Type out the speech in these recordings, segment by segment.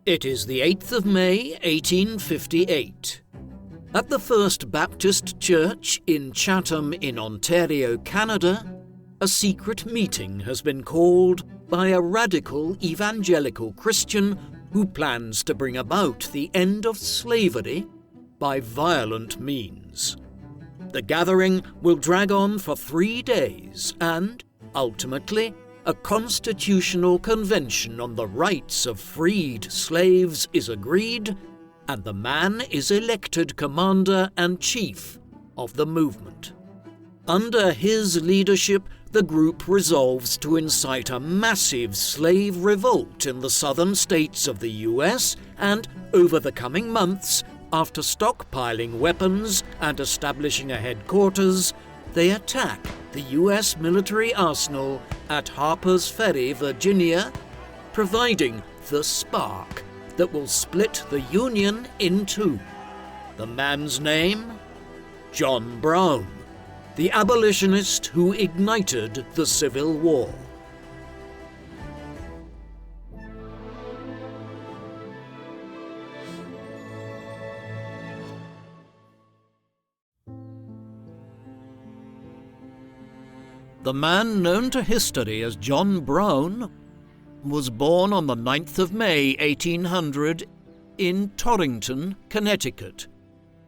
It is the 8th of May, 1858. At the First Baptist Church in Chatham in Ontario, Canada, a secret meeting has been called by a radical evangelical Christian who plans to bring about the end of slavery by violent means. The gathering will drag on for 3 days and, ultimately, a constitutional convention on the rights of freed slaves is agreed, and the man is elected commander and chief of the movement. Under his leadership, the group resolves to incite a massive slave revolt in the southern states of the US, and over the coming months, after stockpiling weapons and establishing a headquarters, they attack the US military arsenal at Harpers Ferry, Virginia, providing the spark that will split the Union in two. The man's name? John Brown, the abolitionist who ignited the Civil War. The man known to history as John Brown was born on the 9th of May 1800 in Torrington, Connecticut,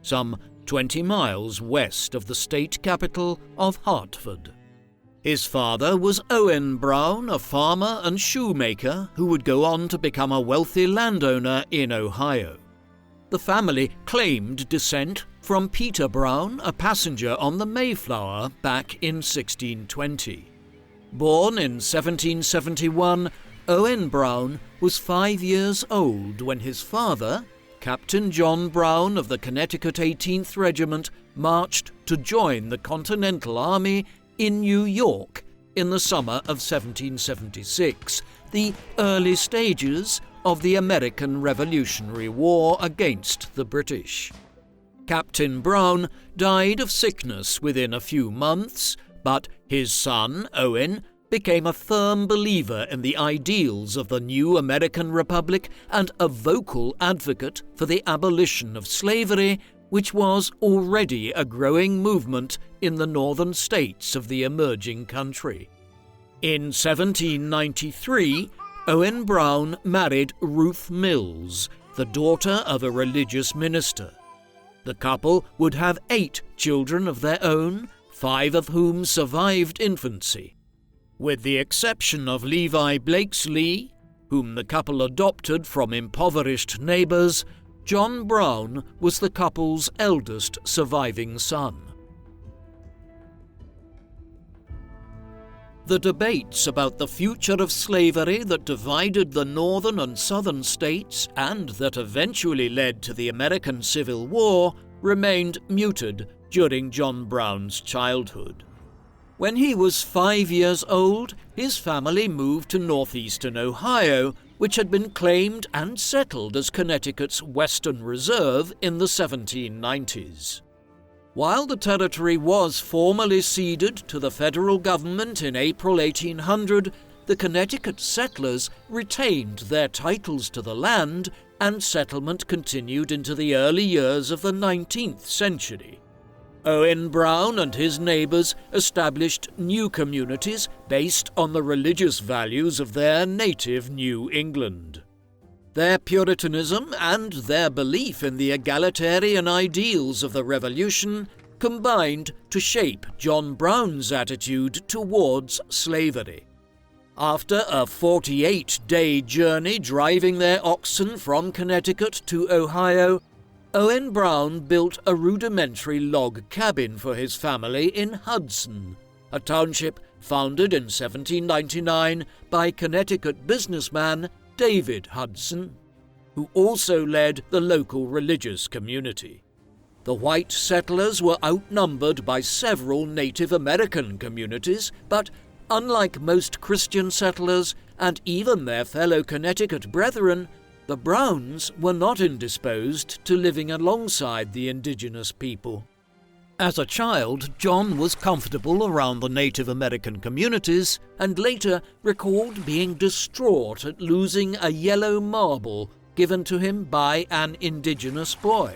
some 20 miles west of the state capital of Hartford. His father was Owen Brown, a farmer and shoemaker who would go on to become a wealthy landowner in Ohio. The family claimed descent from Peter Brown, a passenger on the Mayflower back in 1620. Born in 1771, Owen Brown was 5 years old when his father, Captain John Brown of the Connecticut 18th Regiment, marched to join the Continental Army in New York in the summer of 1776, the early stages of the American Revolutionary War against the British. Captain Brown died of sickness within a few months, but his son, Owen, became a firm believer in the ideals of the new American Republic and a vocal advocate for the abolition of slavery, which was already a growing movement in the northern states of the emerging country. In 1793, Owen Brown married Ruth Mills, the daughter of a religious minister. The couple would have 8 children of their own, 5 of whom survived infancy. With the exception of Levi Blakesley, whom the couple adopted from impoverished neighbours, John Brown was the couple's eldest surviving son. The debates about the future of slavery that divided the northern and southern states and that eventually led to the American Civil War remained muted during John Brown's childhood. When he was 5 years old, his family moved to northeastern Ohio, which had been claimed and settled as Connecticut's Western Reserve in the 1790s. While the territory was formally ceded to the federal government in April 1800, the Connecticut settlers retained their titles to the land, and settlement continued into the early years of the 19th century. Owen Brown and his neighbours established new communities based on the religious values of their native New England. Their Puritanism and their belief in the egalitarian ideals of the Revolution combined to shape John Brown's attitude towards slavery. After a 48-day journey driving their oxen from Connecticut to Ohio, Owen Brown built a rudimentary log cabin for his family in Hudson, a township founded in 1799 by Connecticut businessman David Hudson, who also led the local religious community. The white settlers were outnumbered by several Native American communities, but unlike most Christian settlers and even their fellow Connecticut brethren, the Browns were not indisposed to living alongside the indigenous people. As a child, John was comfortable around the Native American communities and later recalled being distraught at losing a yellow marble given to him by an indigenous boy.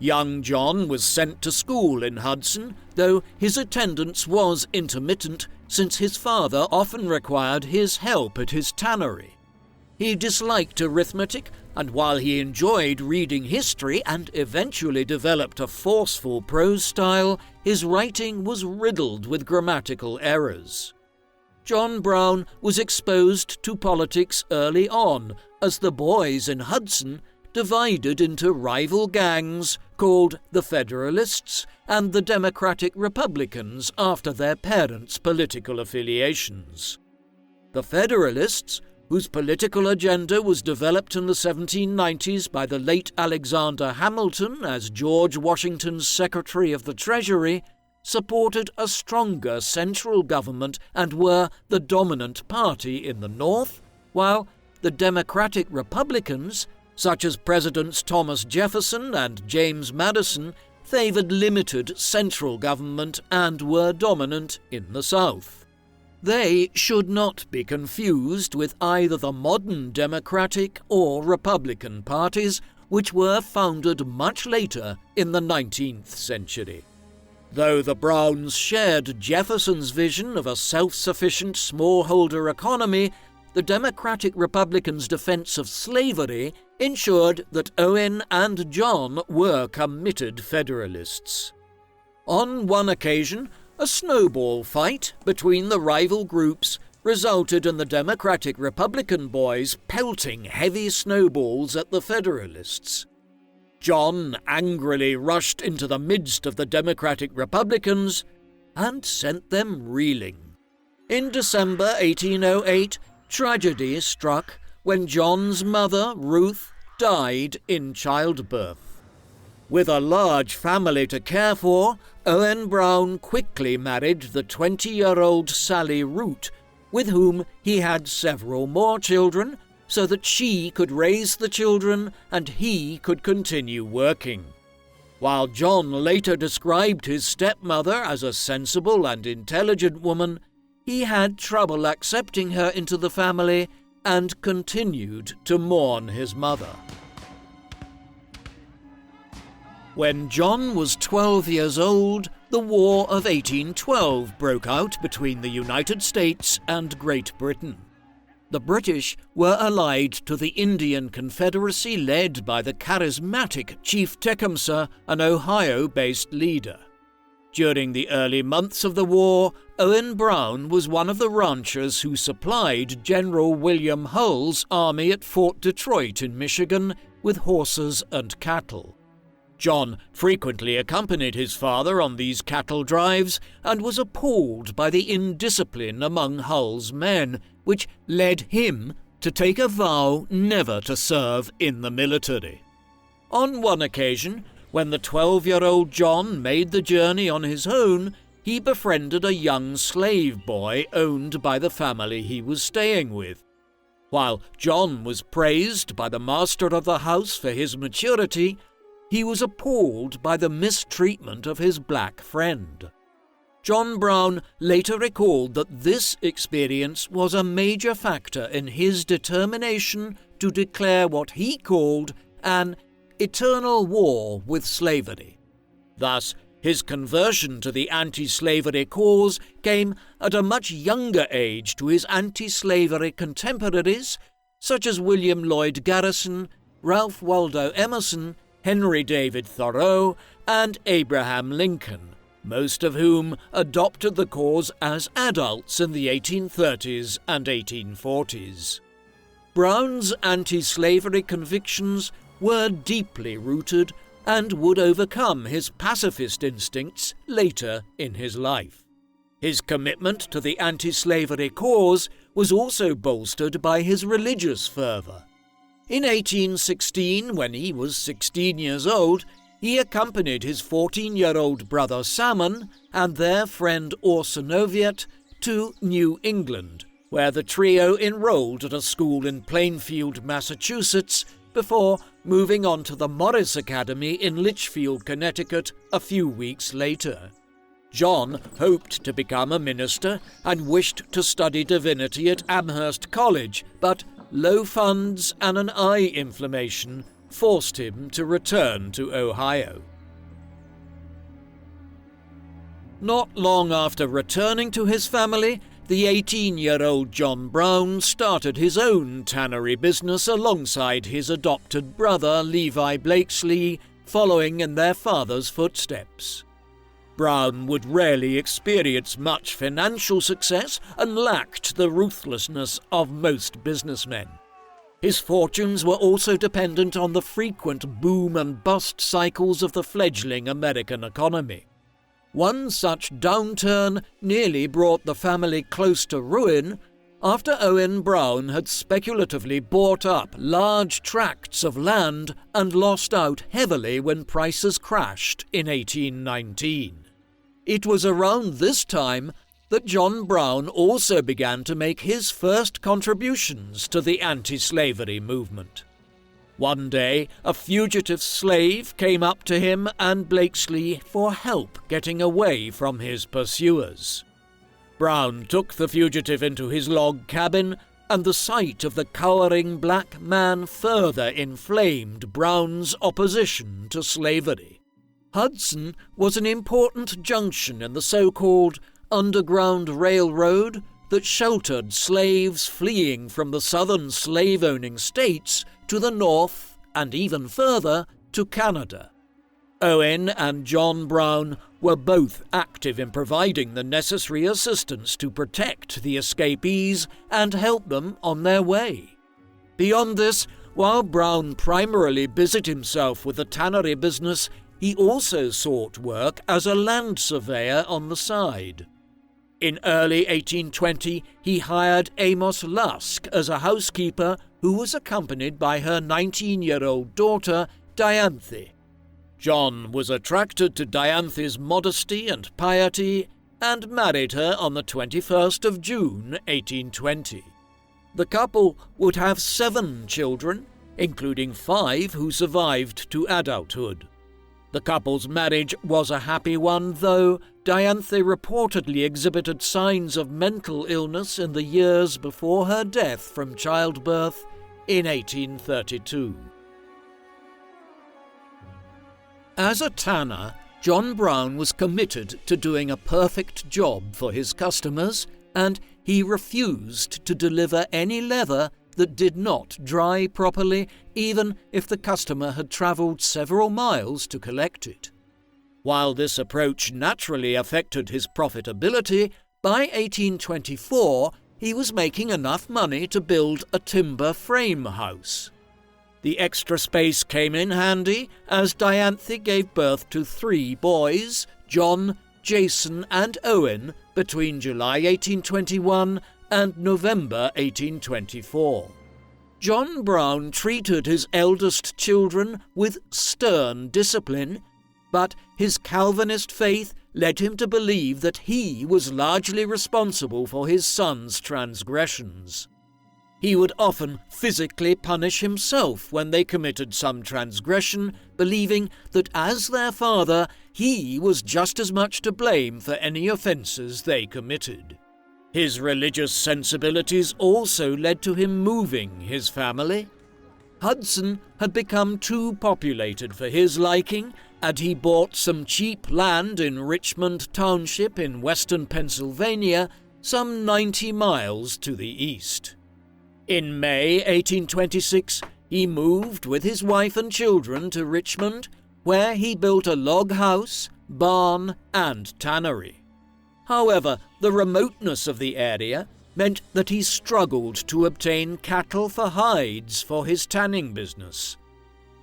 Young John was sent to school in Hudson, though his attendance was intermittent since his father often required his help at his tannery. He disliked arithmetic, and while he enjoyed reading history and eventually developed a forceful prose style, his writing was riddled with grammatical errors. John Brown was exposed to politics early on, as the boys in Hudson divided into rival gangs called the Federalists and the Democratic Republicans after their parents' political affiliations. The Federalists, whose political agenda was developed in the 1790s by the late Alexander Hamilton as George Washington's Secretary of the Treasury, supported a stronger central government and were the dominant party in the North, while the Democratic Republicans, such as Presidents Thomas Jefferson and James Madison, favored limited central government and were dominant in the South. They should not be confused with either the modern Democratic or Republican parties, which were founded much later in the 19th century. Though the Browns shared Jefferson's vision of a self-sufficient smallholder economy, the Democratic Republicans' defense of slavery ensured that Owen and John were committed Federalists. On one occasion, a snowball fight between the rival groups resulted in the Democratic-Republican boys pelting heavy snowballs at the Federalists. John angrily rushed into the midst of the Democratic-Republicans and sent them reeling. In December 1808, tragedy struck when John's mother, Ruth, died in childbirth. With a large family to care for, Owen Brown quickly married the 20-year-old Sally Root, with whom he had several more children, so that she could raise the children and he could continue working. While John later described his stepmother as a sensible and intelligent woman, he had trouble accepting her into the family and continued to mourn his mother. When John was 12 years old, the War of 1812 broke out between the United States and Great Britain. The British were allied to the Indian Confederacy led by the charismatic Chief Tecumseh, an Ohio-based leader. During the early months of the war, Owen Brown was one of the ranchers who supplied General William Hull's army at Fort Detroit in Michigan with horses and cattle. John frequently accompanied his father on these cattle drives and was appalled by the indiscipline among Hull's men, which led him to take a vow never to serve in the military. On one occasion, when the 12-year-old John made the journey on his own, he befriended a young slave boy owned by the family he was staying with. While John was praised by the master of the house for his maturity, he was appalled by the mistreatment of his black friend. John Brown later recalled that this experience was a major factor in his determination to declare what he called an eternal war with slavery. Thus, his conversion to the anti-slavery cause came at a much younger age to his anti-slavery contemporaries, such as William Lloyd Garrison, Ralph Waldo Emerson, Henry David Thoreau, and Abraham Lincoln, most of whom adopted the cause as adults in the 1830s and 1840s. Brown's anti-slavery convictions were deeply rooted and would overcome his pacifist instincts later in his life. His commitment to the anti-slavery cause was also bolstered by his religious fervor. In 1816, when he was 16 years old, he accompanied his 14-year-old brother Salmon and their friend Orson Oviatt to New England, where the trio enrolled at a school in Plainfield, Massachusetts, before moving on to the Morris Academy in Litchfield, Connecticut, a few weeks later. John hoped to become a minister and wished to study divinity at Amherst College, but low funds and an eye inflammation forced him to return to Ohio. Not long after returning to his family, the 18-year-old John Brown started his own tannery business alongside his adopted brother Levi Blakesley, following in their father's footsteps. Brown would rarely experience much financial success and lacked the ruthlessness of most businessmen. His fortunes were also dependent on the frequent boom and bust cycles of the fledgling American economy. One such downturn nearly brought the family close to ruin after Owen Brown had speculatively bought up large tracts of land and lost out heavily when prices crashed in 1819. It was around this time that John Brown also began to make his first contributions to the anti-slavery movement. One day, a fugitive slave came up to him and Blakesley for help getting away from his pursuers. Brown took the fugitive into his log cabin, and the sight of the cowering black man further inflamed Brown's opposition to slavery. Hudson was an important junction in the so-called Underground Railroad that sheltered slaves fleeing from the southern slave-owning states to the north and even further to Canada. Owen and John Brown were both active in providing the necessary assistance to protect the escapees and help them on their way. Beyond this, while Brown primarily busied himself with the tannery business, he also sought work as a land surveyor on the side. In early 1820, he hired Amos Lusk as a housekeeper who was accompanied by her 19-year-old daughter, Dianthe. John was attracted to Dianthe's modesty and piety and married her on the 21st of June, 1820. The couple would have 7 children, including 5 who survived to adulthood. The couple's marriage was a happy one, though Dianthe reportedly exhibited signs of mental illness in the years before her death from childbirth in 1832. As a tanner, John Brown was committed to doing a perfect job for his customers, and he refused to deliver any leather that did not dry properly, even if the customer had travelled several miles to collect it. While this approach naturally affected his profitability, by 1824 he was making enough money to build a timber frame house. The extra space came in handy as Dianthe gave birth to 3 boys, John, Jason and Owen, between July 1821 and November 1824. John Brown treated his eldest children with stern discipline, but his Calvinist faith led him to believe that he was largely responsible for his sons' transgressions. He would often physically punish himself when they committed some transgression, believing that as their father, he was just as much to blame for any offences they committed. His religious sensibilities also led to him moving his family. Hudson had become too populated for his liking, and he bought some cheap land in Richmond Township in western Pennsylvania, some 90 miles to the east. In May 1826, he moved with his wife and children to Richmond, where he built a log house, barn, and tannery. However, the remoteness of the area meant that he struggled to obtain cattle for hides for his tanning business.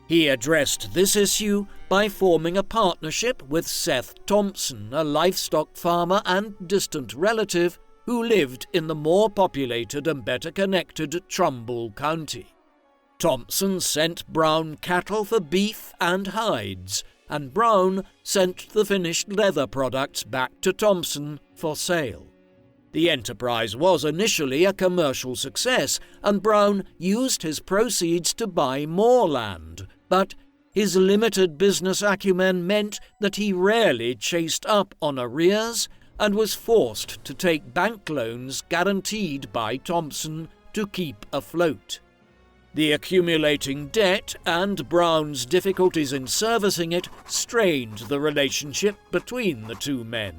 He addressed this issue by forming a partnership with Seth Thompson, a livestock farmer and distant relative who lived in the more populated and better connected Trumbull County. Thompson sent Brown cattle for beef and hides, and Brown sent the finished leather products back to Thompson for sale. The enterprise was initially a commercial success, and Brown used his proceeds to buy more land, but his limited business acumen meant that he rarely chased up on arrears and was forced to take bank loans guaranteed by Thompson to keep afloat. The accumulating debt and Brown's difficulties in servicing it strained the relationship between the two men.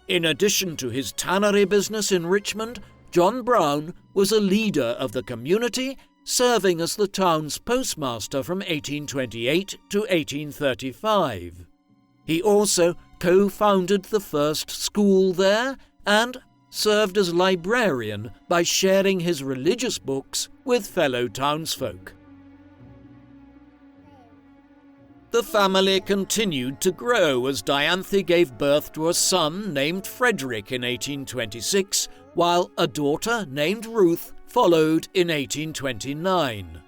In addition to his tannery business in Richmond, John Brown was a leader of the community, serving as the town's postmaster from 1828 to 1835. He also co-founded the first school there and served as librarian by sharing his religious books with fellow townsfolk. The family continued to grow as Dianthe gave birth to a son named Frederick in 1826, while a daughter named Ruth followed in 1829.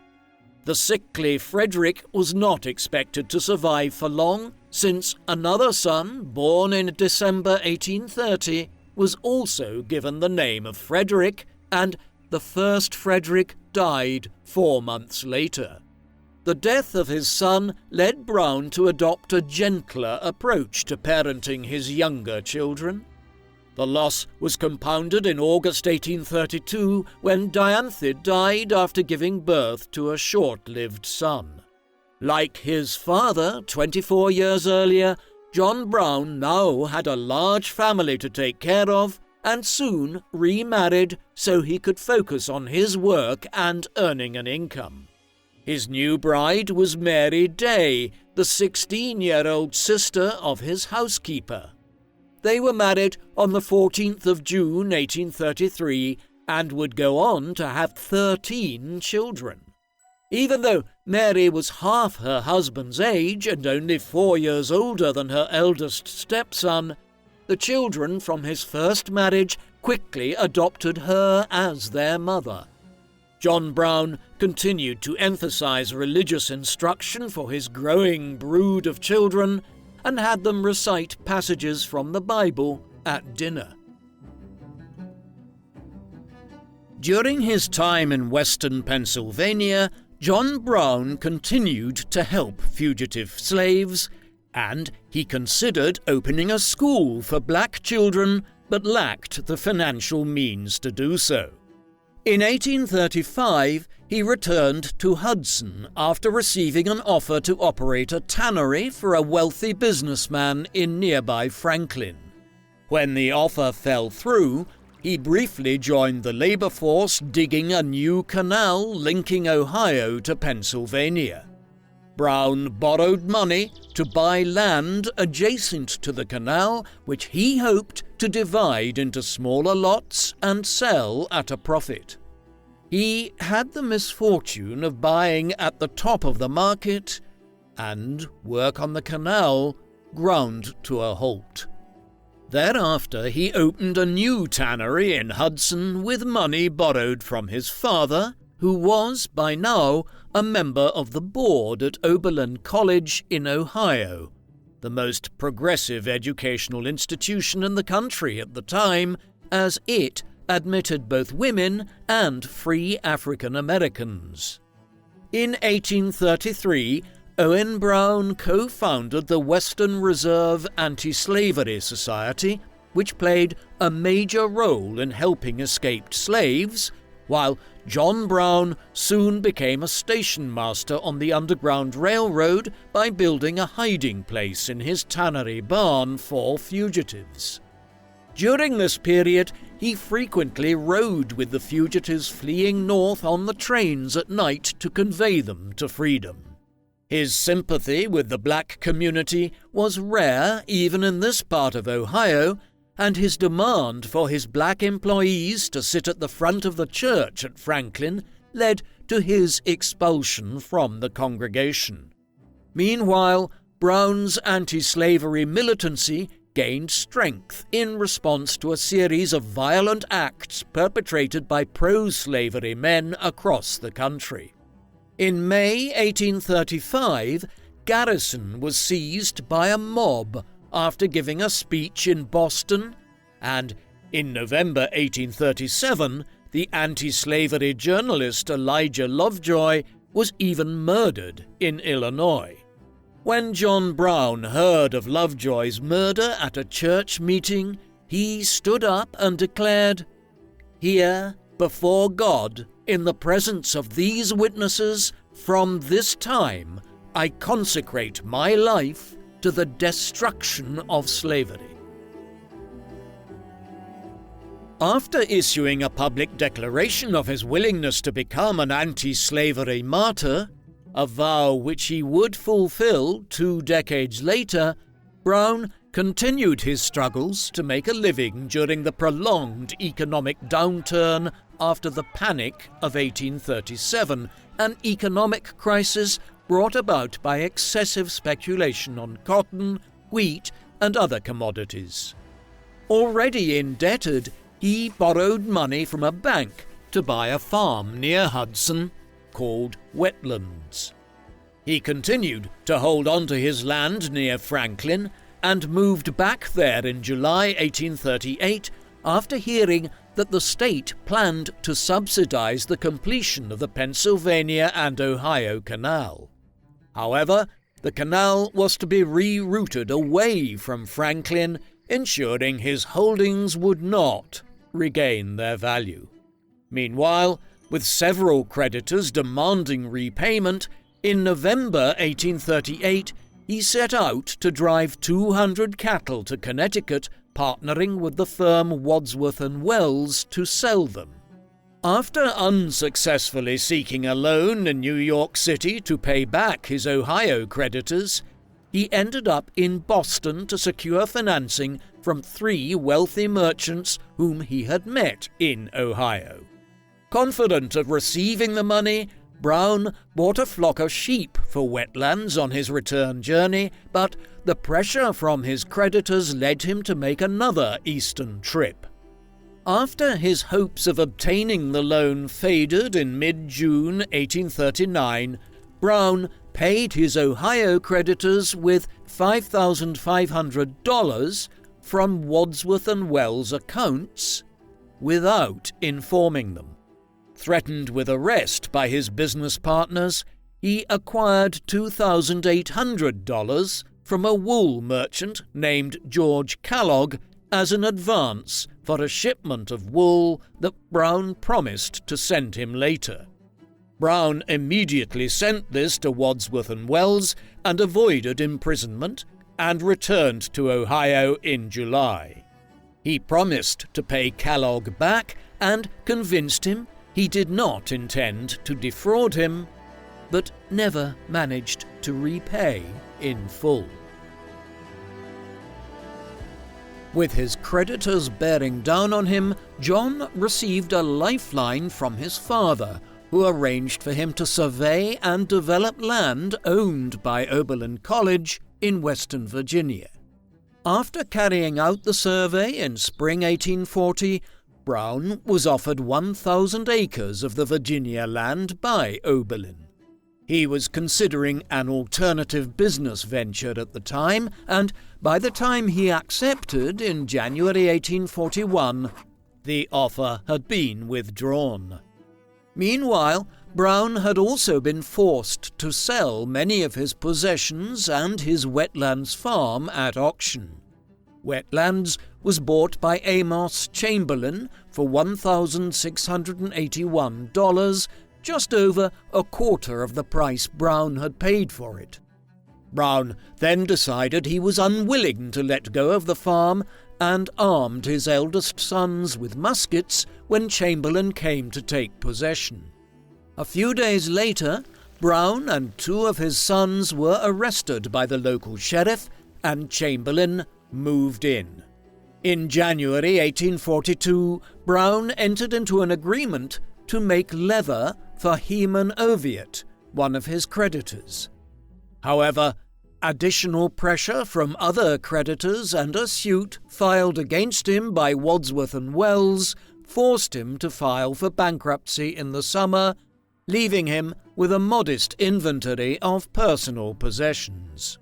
The sickly Frederick was not expected to survive for long, since another son, born in December 1830, was also given the name of Frederick, and the first Frederick died 4 months later. The death of his son led Brown to adopt a gentler approach to parenting his younger children. The loss was compounded in August 1832 when Dianthe died after giving birth to a short-lived son. Like his father 24 years earlier, John Brown now had a large family to take care of and soon remarried so he could focus on his work and earning an income. His new bride was Mary Day, the 16-year-old sister of his housekeeper. They were married on the 14th of June 1833 and would go on to have 13 children. Even though Mary was half her husband's age and only 4 years older than her eldest stepson, the children from his first marriage quickly adopted her as their mother. John Brown continued to emphasize religious instruction for his growing brood of children and had them recite passages from the Bible at dinner. During his time in western Pennsylvania, John Brown continued to help fugitive slaves, and he considered opening a school for black children but lacked the financial means to do so. In 1835, he returned to Hudson after receiving an offer to operate a tannery for a wealthy businessman in nearby Franklin. When the offer fell through, he briefly joined the labor force digging a new canal linking Ohio to Pennsylvania. Brown borrowed money to buy land adjacent to the canal, which he hoped to divide into smaller lots and sell at a profit. He had the misfortune of buying at the top of the market, and work on the canal ground to a halt. Thereafter he opened a new tannery in Hudson with money borrowed from his father, who was, by now, a member of the board at Oberlin College in Ohio, the most progressive educational institution in the country at the time, as it admitted both women and free African Americans. In 1833, Owen Brown co-founded the Western Reserve Anti-Slavery Society, which played a major role in helping escaped slaves, while John Brown soon became a station master on the Underground Railroad by building a hiding place in his tannery barn for fugitives. During this period, he frequently rode with the fugitives fleeing north on the trains at night to convey them to freedom. His sympathy with the black community was rare even in this part of Ohio, and his demand for his black employees to sit at the front of the church at Franklin led to his expulsion from the congregation. Meanwhile, Brown's anti-slavery militancy gained strength in response to a series of violent acts perpetrated by pro-slavery men across the country. In May 1835, Garrison was seized by a mob after giving a speech in Boston, and in November 1837, the anti-slavery journalist Elijah Lovejoy was even murdered in Illinois. When John Brown heard of Lovejoy's murder at a church meeting, he stood up and declared, "Here, before God, in the presence of these witnesses, from this time I consecrate my life to the destruction of slavery." After issuing a public declaration of his willingness to become an anti-slavery martyr, a vow which he would fulfill 2 decades later, Brown continued his struggles to make a living during the prolonged economic downturn after the Panic of 1837, an economic crisis brought about by excessive speculation on cotton, wheat, and other commodities. Already indebted, he borrowed money from a bank to buy a farm near Hudson called Wetlands. He continued to hold on to his land near Franklin and moved back there in July 1838 after hearing that the state planned to subsidize the completion of the Pennsylvania and Ohio Canal. However, the canal was to be rerouted away from Franklin, ensuring his holdings would not regain their value. Meanwhile, with several creditors demanding repayment, in November 1838 he set out to drive 200 cattle to Connecticut, partnering with the firm Wadsworth and Wells to sell them. After unsuccessfully seeking a loan in New York City to pay back his Ohio creditors, he ended up in Boston to secure financing from 3 wealthy merchants whom he had met in Ohio. Confident of receiving the money, Brown bought a flock of sheep for Wetlands on his return journey, but the pressure from his creditors led him to make another eastern trip. After his hopes of obtaining the loan faded in mid-June 1839, Brown paid his Ohio creditors with $5,500 from Wadsworth and Wells accounts without informing them. Threatened with arrest by his business partners, he acquired $2,800 from a wool merchant named George Kellogg as an advance for a shipment of wool that Brown promised to send him later. Brown immediately sent this to Wadsworth and Wells and avoided imprisonment and returned to Ohio in July. He promised to pay Kellogg back and convinced him he did not intend to defraud him, but never managed to repay in full. With his creditors bearing down on him, John received a lifeline from his father, who arranged for him to survey and develop land owned by Oberlin College in Western Virginia. After carrying out the survey in spring 1840, Brown was offered 1,000 acres of the Virginia land by Oberlin. He was considering an alternative business venture at the time, and by the time he accepted in January 1841, the offer had been withdrawn. Meanwhile, Brown had also been forced to sell many of his possessions and his Wetlands farm at auction. Wetlands was bought by Amos Chamberlain for $1,681, just over a quarter of the price Brown had paid for it. Brown then decided he was unwilling to let go of the farm and armed his eldest sons with muskets when Chamberlain came to take possession. A few days later, Brown and 2 of his sons were arrested by the local sheriff, and Chamberlain moved in. In January 1842, Brown entered into an agreement to make leather for Heman Oviatt, one of his creditors. However, additional pressure from other creditors and a suit filed against him by Wadsworth and Wells forced him to file for bankruptcy in the summer, leaving him with a modest inventory of personal possessions.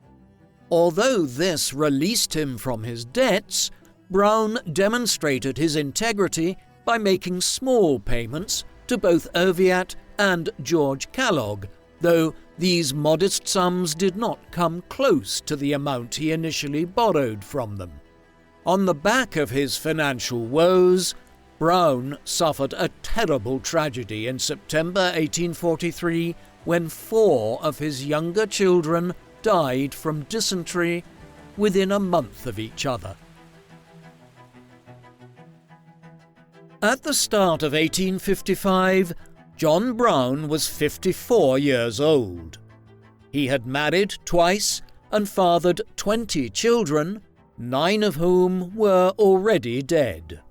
Although this released him from his debts, Brown demonstrated his integrity by making small payments to both Oviatt and George Kellogg, though these modest sums did not come close to the amount he initially borrowed from them. On the back of his financial woes, Brown suffered a terrible tragedy in September 1843 when 4 of his younger children died from dysentery within a month of each other. At the start of 1855, John Brown was 54 years old. He had married twice and fathered 20 children, 9 of whom were already dead.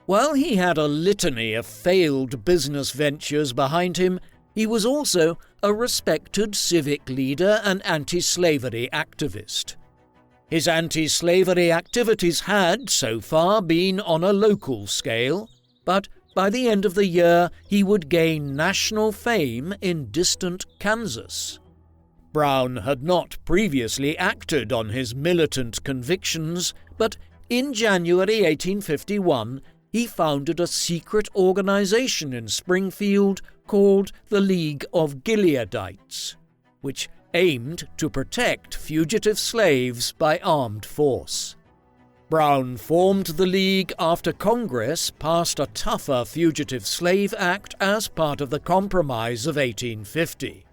While he had a litany of failed business ventures behind him, he was also a respected civic leader and anti-slavery activist. His anti-slavery activities had, so far, been on a local scale, but by the end of the year he would gain national fame in distant Kansas. Brown had not previously acted on his militant convictions, but in January 1851 he founded a secret organization in Springfield called the League of Gileadites, which aimed to protect fugitive slaves by armed force. Brown formed the League after Congress passed a tougher Fugitive Slave Act as part of the Compromise of 1850.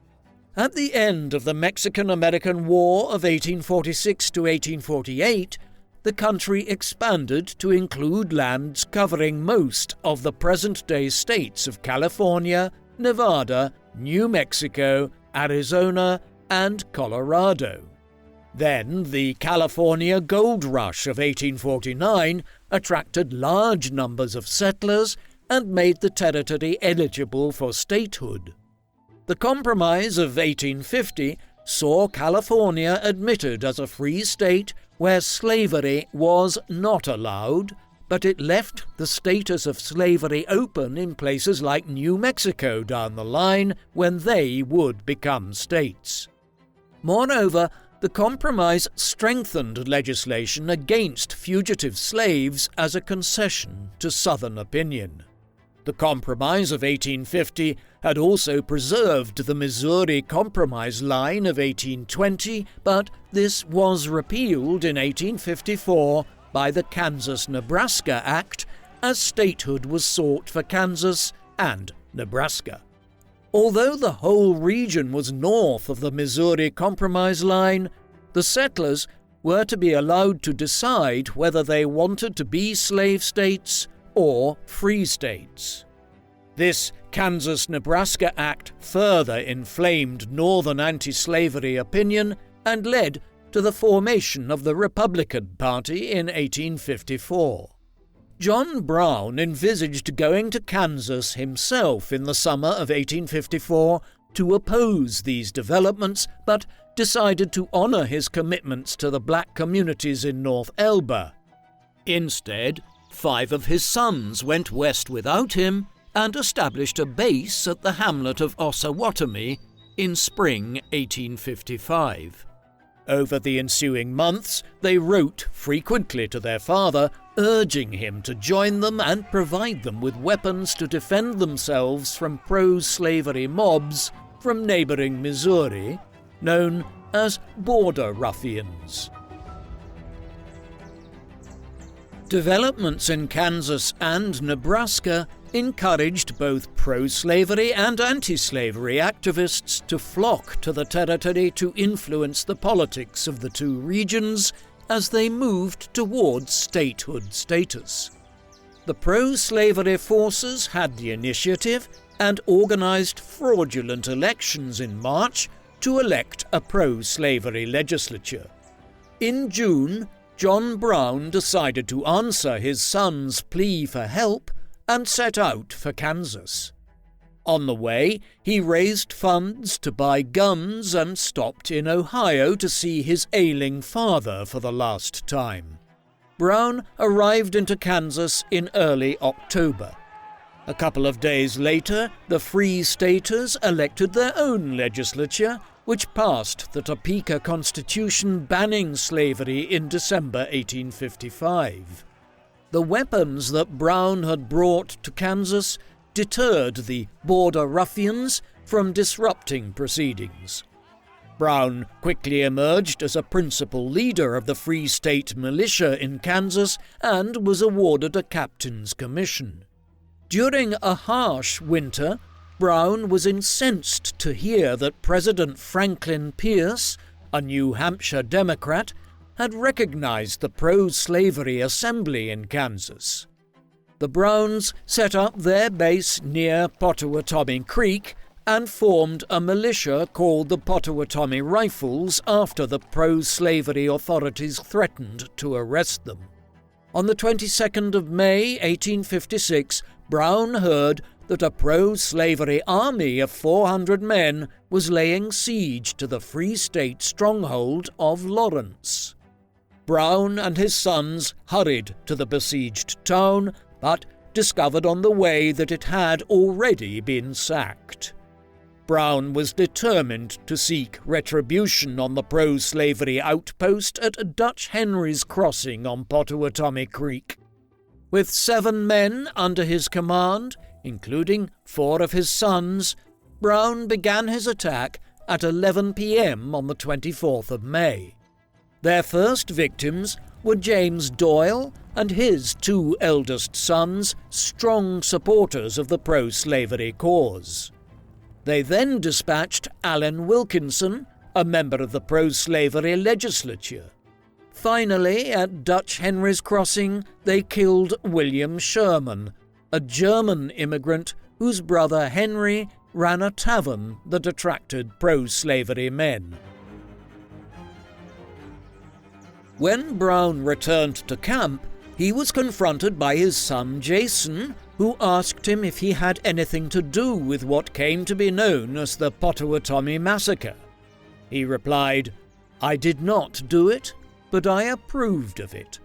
At the end of the Mexican-American War of 1846 to 1848, the country expanded to include lands covering most of the present-day states of California, Nevada, New Mexico, Arizona, and Colorado. Then the California Gold Rush of 1849 attracted large numbers of settlers and made the territory eligible for statehood. The Compromise of 1850 saw California admitted as a free state where slavery was not allowed, but it left the status of slavery open in places like New Mexico down the line when they would become states. Moreover, the Compromise strengthened legislation against fugitive slaves as a concession to Southern opinion. The Compromise of 1850 had also preserved the Missouri Compromise line of 1820, but this was repealed in 1854 by the Kansas-Nebraska Act as statehood was sought for Kansas and Nebraska. Although the whole region was north of the Missouri Compromise line, the settlers were to be allowed to decide whether they wanted to be slave states or free states. This Kansas-Nebraska Act further inflamed northern anti-slavery opinion and led to the formation of the Republican Party in 1854. John Brown envisaged going to Kansas himself in the summer of 1854 to oppose these developments, but decided to honor his commitments to the black communities in North Elba. Instead, 5 of his sons went west without him and established a base at the hamlet of Osawatomie in spring 1855. Over the ensuing months, they wrote frequently to their father, urging him to join them and provide them with weapons to defend themselves from pro-slavery mobs from neighboring Missouri, known as border ruffians. Developments in Kansas and Nebraska encouraged both pro-slavery and anti-slavery activists to flock to the territory to influence the politics of the two regions as they moved towards statehood status. The pro-slavery forces had the initiative and organized fraudulent elections in March to elect a pro-slavery legislature. In June, John Brown decided to answer his son's plea for help and set out for Kansas. On the way, he raised funds to buy guns and stopped in Ohio to see his ailing father for the last time. Brown arrived into Kansas in early October. A couple of days later, the Free Staters elected their own legislature, which passed the Topeka Constitution banning slavery in December 1855. The weapons that Brown had brought to Kansas deterred the border ruffians from disrupting proceedings. Brown quickly emerged as a principal leader of the Free State militia in Kansas and was awarded a captain's commission. During a harsh winter, Brown was incensed to hear that President Franklin Pierce, a New Hampshire Democrat, had recognized the pro-slavery assembly in Kansas. The Browns set up their base near Pottawatomie Creek and formed a militia called the Pottawatomie Rifles after the pro-slavery authorities threatened to arrest them. On the 22nd of May, 1856, Brown heard that a pro-slavery army of 400 men was laying siege to the Free State stronghold of Lawrence. Brown and his sons hurried to the besieged town, but discovered on the way that it had already been sacked. Brown was determined to seek retribution on the pro-slavery outpost at Dutch Henry's Crossing on Pottawatomie Creek. With 7 men under his command, including 4 of his sons, Brown began his attack at 11 p.m. on the 24th of May. Their first victims were James Doyle and his 2 eldest sons, strong supporters of the pro-slavery cause. They then dispatched Allen Wilkinson, a member of the pro-slavery legislature. Finally, at Dutch Henry's Crossing, they killed William Sherman, a German immigrant whose brother Henry ran a tavern that attracted pro-slavery men. When Brown returned to camp, he was confronted by his son Jason, who asked him if he had anything to do with what came to be known as the Pottawatomie massacre. He replied, "I did not do it, but I approved of it."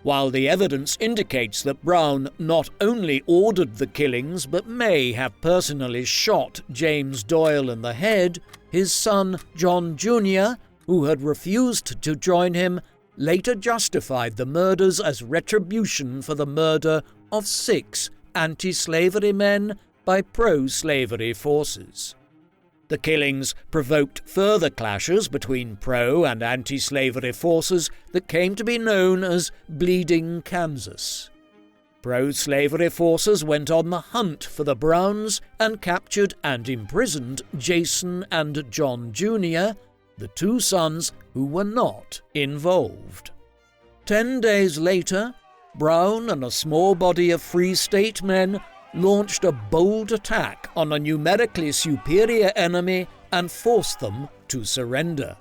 While the evidence indicates that Brown not only ordered the killings but may have personally shot James Doyle in the head, his son John Jr., who had refused to join him, later justified the murders as retribution for the murder of 6 anti-slavery men by pro-slavery forces. The killings provoked further clashes between pro- and anti-slavery forces that came to be known as Bleeding Kansas. Pro-slavery forces went on the hunt for the Browns and captured and imprisoned Jason and John Jr., the 2 sons who were not involved. 10 days later, Brown and a small body of Free State men launched a bold attack on a numerically superior enemy and forced them to surrender.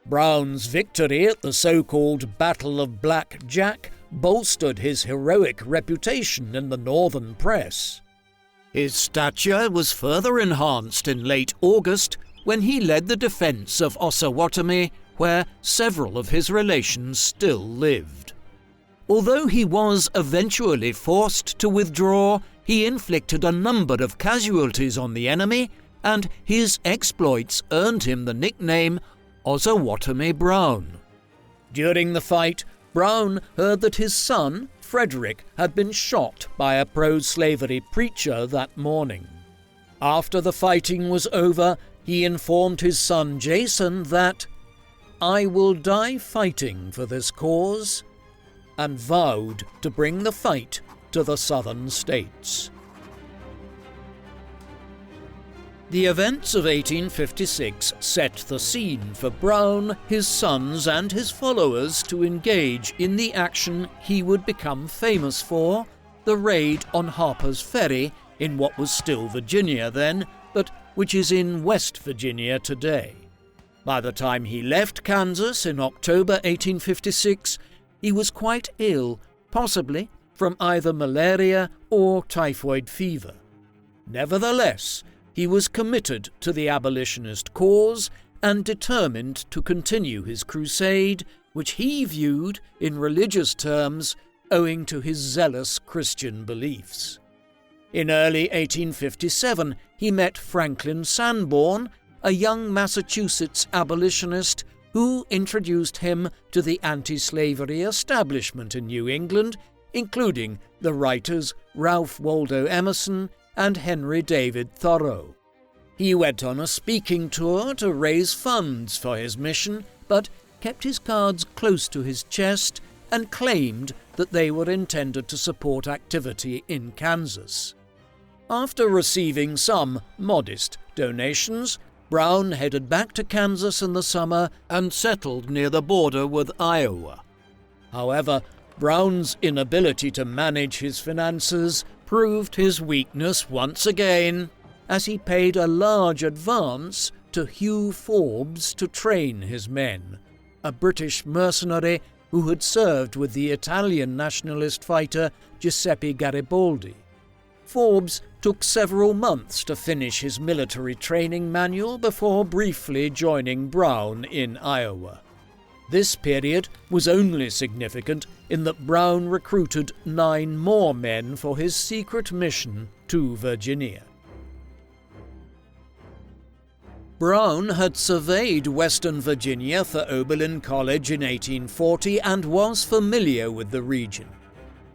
Brown's victory at the so-called Battle of Black Jack bolstered his heroic reputation in the northern press. His stature was further enhanced in late August when he led the defense of Osawatomie, where several of his relations still lived. Although he was eventually forced to withdraw, he inflicted a number of casualties on the enemy, and his exploits earned him the nickname Osawatomie Brown. During the fight, Brown heard that his son, Frederick, had been shot by a pro-slavery preacher that morning. After the fighting was over, he informed his son Jason that, "I will die fighting for this cause," and vowed to bring the fight to the southern states. The events of 1856 set the scene for Brown, his sons, and his followers to engage in the action he would become famous for, the raid on Harpers Ferry in what was still Virginia then, but which is in West Virginia today. By the time he left Kansas in October 1856, he was quite ill, possibly from either malaria or typhoid fever. Nevertheless, he was committed to the abolitionist cause and determined to continue his crusade, which he viewed, in religious terms, owing to his zealous Christian beliefs. In early 1857, he met Franklin Sanborn, a young Massachusetts abolitionist who introduced him to the anti-slavery establishment in New England, including the writers Ralph Waldo Emerson and Henry David Thoreau. He went on a speaking tour to raise funds for his mission, but kept his cards close to his chest and claimed that they were intended to support activity in Kansas. After receiving some modest donations, Brown headed back to Kansas in the summer and settled near the border with Iowa. However, Brown's inability to manage his finances proved his weakness once again, as he paid a large advance to Hugh Forbes to train his men, a British mercenary who had served with the Italian nationalist fighter Giuseppe Garibaldi. Forbes took several months to finish his military training manual before briefly joining Brown in Iowa. This period was only significant in that Brown recruited 9 more men for his secret mission to Virginia. Brown had surveyed Western Virginia for Oberlin College in 1840 and was familiar with the region.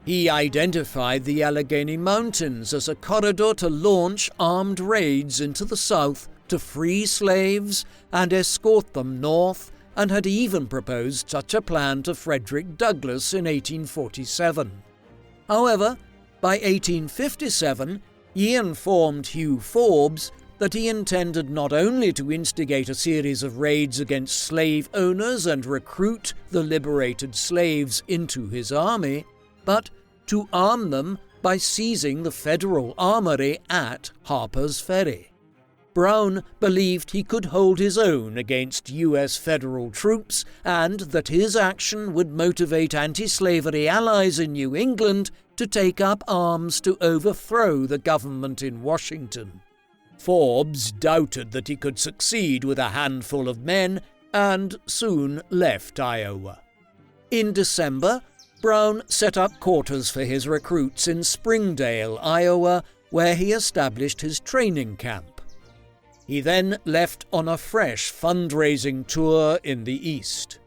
He identified the Allegheny Mountains as a corridor to launch armed raids into the South to free slaves and escort them north, and had even proposed such a plan to Frederick Douglass in 1847. However, by 1857, he informed Hugh Forbes that he intended not only to instigate a series of raids against slave owners and recruit the liberated slaves into his army, but to arm them by seizing the federal armoury at Harpers Ferry. Brown believed he could hold his own against U.S. federal troops and that his action would motivate anti-slavery allies in New England to take up arms to overthrow the government in Washington. Forbes doubted that he could succeed with a handful of men and soon left Iowa. In December, Brown set up quarters for his recruits in Springdale, Iowa, where he established his training camp. He then left on a fresh fundraising tour in the East.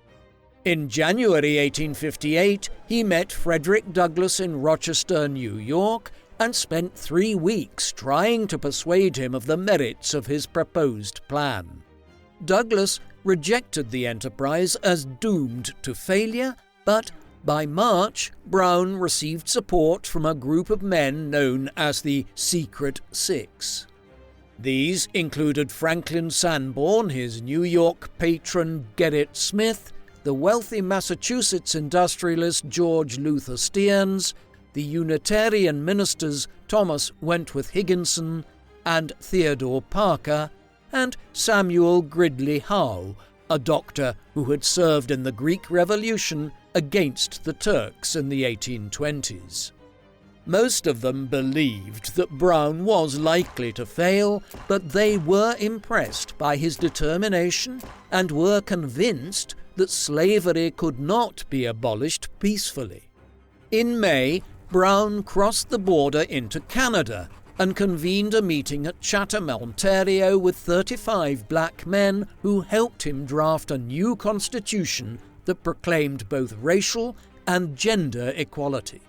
In January 1858, he met Frederick Douglass in Rochester, New York, and spent 3 weeks trying to persuade him of the merits of his proposed plan. Douglass rejected the enterprise as doomed to failure, but by March, Brown received support from a group of men known as the Secret Six. These included Franklin Sanborn, his New York patron Gerrit Smith, the wealthy Massachusetts industrialist George Luther Stearns, the Unitarian ministers Thomas Wentworth Higginson and Theodore Parker, and Samuel Gridley Howe, a doctor who had served in the Greek Revolution against the Turks in the 1820s. Most of them believed that Brown was likely to fail, but they were impressed by his determination and were convinced that slavery could not be abolished peacefully. In May, Brown crossed the border into Canada and convened a meeting at Chatham, Ontario, with 35 black men who helped him draft a new constitution that proclaimed both racial and gender equality.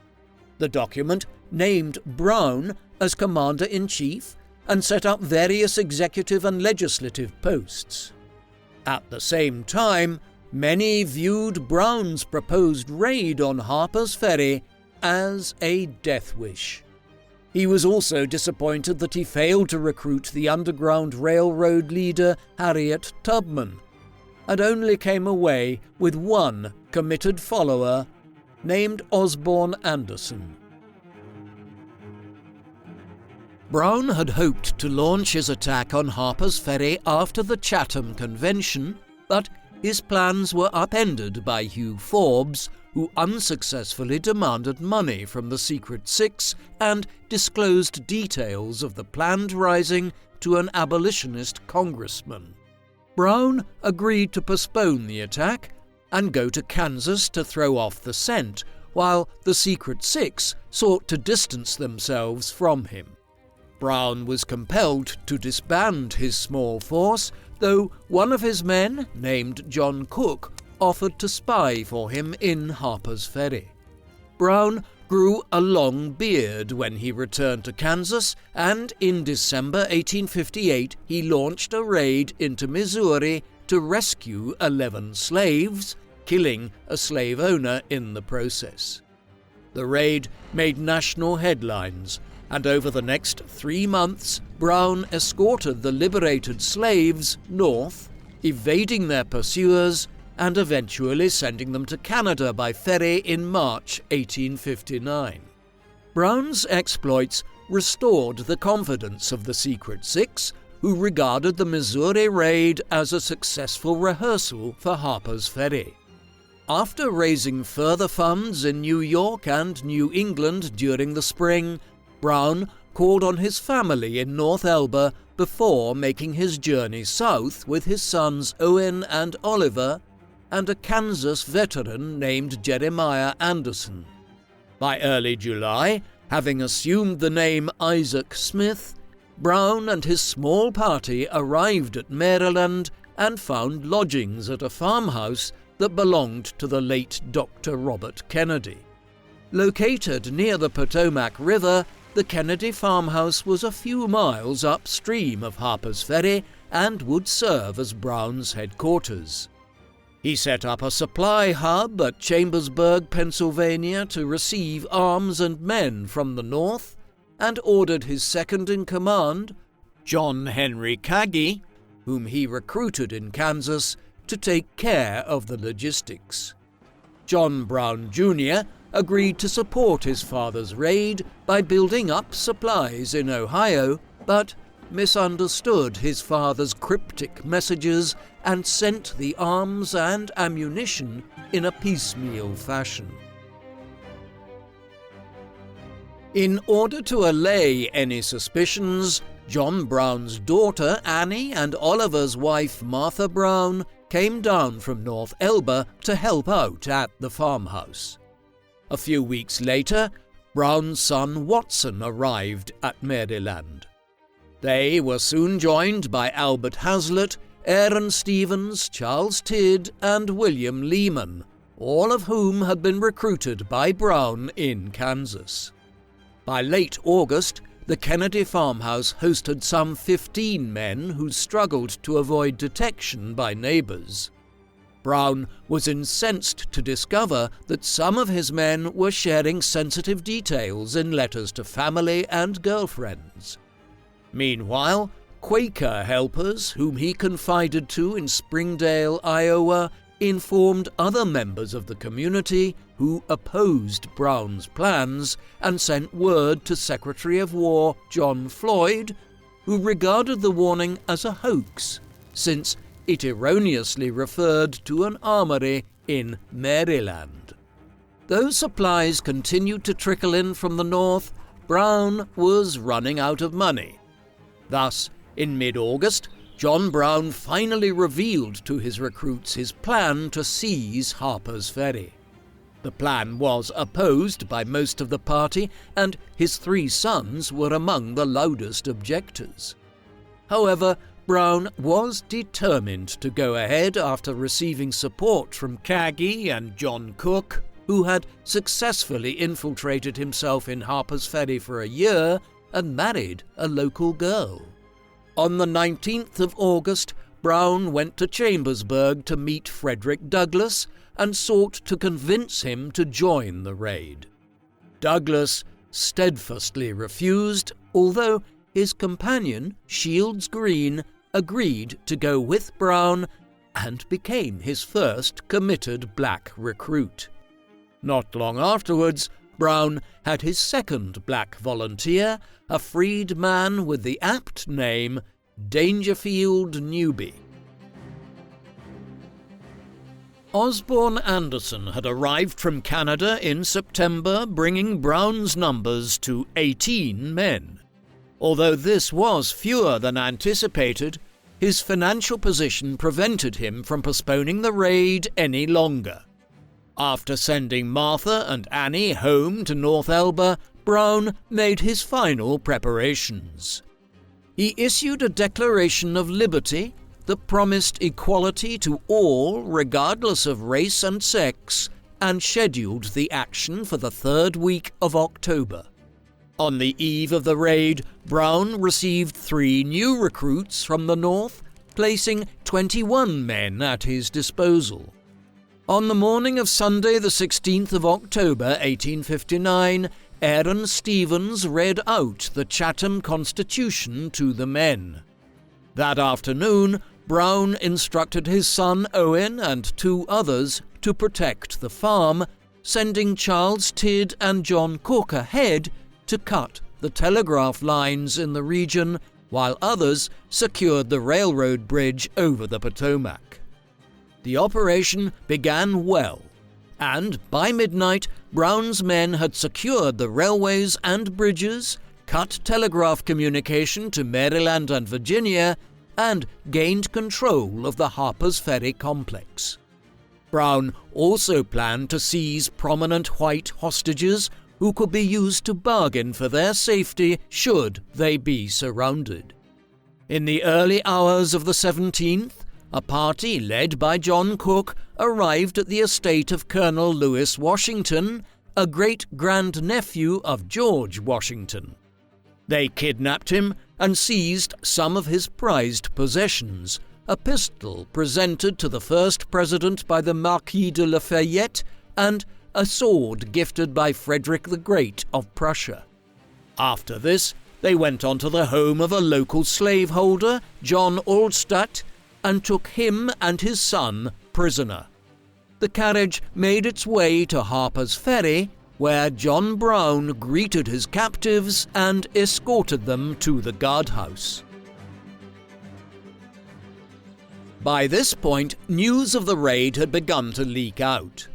The document named Brown as Commander-in-Chief and set up various executive and legislative posts. At the same time, many viewed Brown's proposed raid on Harper's Ferry as a death wish. He was also disappointed that he failed to recruit the Underground Railroad leader Harriet Tubman, and only came away with one committed follower named Osborne Anderson. Brown had hoped to launch his attack on Harper's Ferry after the Chatham Convention, but his plans were upended by Hugh Forbes, who unsuccessfully demanded money from the Secret Six and disclosed details of the planned rising to an abolitionist congressman. Brown agreed to postpone the attack and go to Kansas to throw off the scent, while the Secret Six sought to distance themselves from him. Brown was compelled to disband his small force, though one of his men, named John Cook, offered to spy for him in Harper's Ferry. Brown grew a long beard when he returned to Kansas, and in December 1858 he launched a raid into Missouri to rescue 11 slaves, killing a slave owner in the process. The raid made national headlines, and over the next 3 months, Brown escorted the liberated slaves north, evading their pursuers and eventually sending them to Canada by ferry in March 1859. Brown's exploits restored the confidence of the Secret Six, who regarded the Missouri raid as a successful rehearsal for Harper's Ferry. After raising further funds in New York and New England during the spring, Brown called on his family in North Elba before making his journey south with his sons Owen and Oliver and a Kansas veteran named Jeremiah Anderson. By early July, having assumed the name Isaac Smith, Brown and his small party arrived at Maryland and found lodgings at a farmhouse that belonged to the late Dr. Robert Kennedy. Located near the Potomac River, the Kennedy farmhouse was a few miles upstream of Harper's Ferry and would serve as Brown's headquarters. He set up a supply hub at Chambersburg, Pennsylvania, to receive arms and men from the north, and ordered his second-in-command, John Henry Kagi, whom he recruited in Kansas, to take care of the logistics. John Brown Jr. agreed to support his father's raid by building up supplies in Ohio, but misunderstood his father's cryptic messages and sent the arms and ammunition in a piecemeal fashion. In order to allay any suspicions, John Brown's daughter Annie and Oliver's wife Martha Brown came down from North Elba to help out at the farmhouse. A few weeks later, Brown's son Watson arrived at Maryland. They were soon joined by Albert Hazlitt, Aaron Stevens, Charles Tidd, and William Lehman, all of whom had been recruited by Brown in Kansas. By late August, the Kennedy farmhouse hosted some 15 men who struggled to avoid detection by neighbors. Brown was incensed to discover that some of his men were sharing sensitive details in letters to family and girlfriends. Meanwhile, Quaker helpers, whom he confided to in Springdale, Iowa, informed other members of the community who opposed Brown's plans and sent word to Secretary of War John Floyd, who regarded the warning as a hoax, since it erroneously referred to an armoury in Maryland. Though supplies continued to trickle in from the north, Brown was running out of money. Thus, in mid-August, John Brown finally revealed to his recruits his plan to seize Harper's Ferry. The plan was opposed by most of the party, and his 3 sons were among the loudest objectors. However, Brown was determined to go ahead after receiving support from Kagi and John Cook, who had successfully infiltrated himself in Harper's Ferry for a year and married a local girl. On the 19th of August, Brown went to Chambersburg to meet Frederick Douglass and sought to convince him to join the raid. Douglass steadfastly refused, although his companion, Shields Green, agreed to go with Brown and became his first committed black recruit. Not long afterwards, Brown had his second black volunteer, a freed man with the apt name Dangerfield Newby. Osborne Anderson had arrived from Canada in September, bringing Brown's numbers to 18 men. Although this was fewer than anticipated, his financial position prevented him from postponing the raid any longer. After sending Martha and Annie home to North Elba, Brown made his final preparations. He issued a Declaration of Liberty that promised equality to all regardless of race and sex, and scheduled the action for the 3rd week of October. On the eve of the raid, Brown received 3 new recruits from the north, placing 21 men at his disposal. On the morning of Sunday the 16th of October 1859, Aaron Stevens read out the Chatham Constitution to the men. That afternoon, Brown instructed his son Owen and 2 others to protect the farm, sending Charles Tidd and John Cook ahead to cut the telegraph lines in the region, while others secured the railroad bridge over the Potomac. The operation began well, and by midnight, Brown's men had secured the railways and bridges, cut telegraph communication to Maryland and Virginia, and gained control of the Harpers Ferry complex. Brown also planned to seize prominent white hostages who could be used to bargain for their safety should they be surrounded. In the early hours of the 17th, a party led by John Cook arrived at the estate of Colonel Lewis Washington, a great-grandnephew of George Washington. They kidnapped him and seized some of his prized possessions, a pistol presented to the first president by the Marquis de Lafayette, and a sword gifted by Frederick the Great of Prussia. After this, they went on to the home of a local slaveholder, John Alstadt, and took him and his son prisoner. The carriage made its way to Harper's Ferry, where John Brown greeted his captives and escorted them to the guardhouse. By this point, news of the raid had begun to leak out.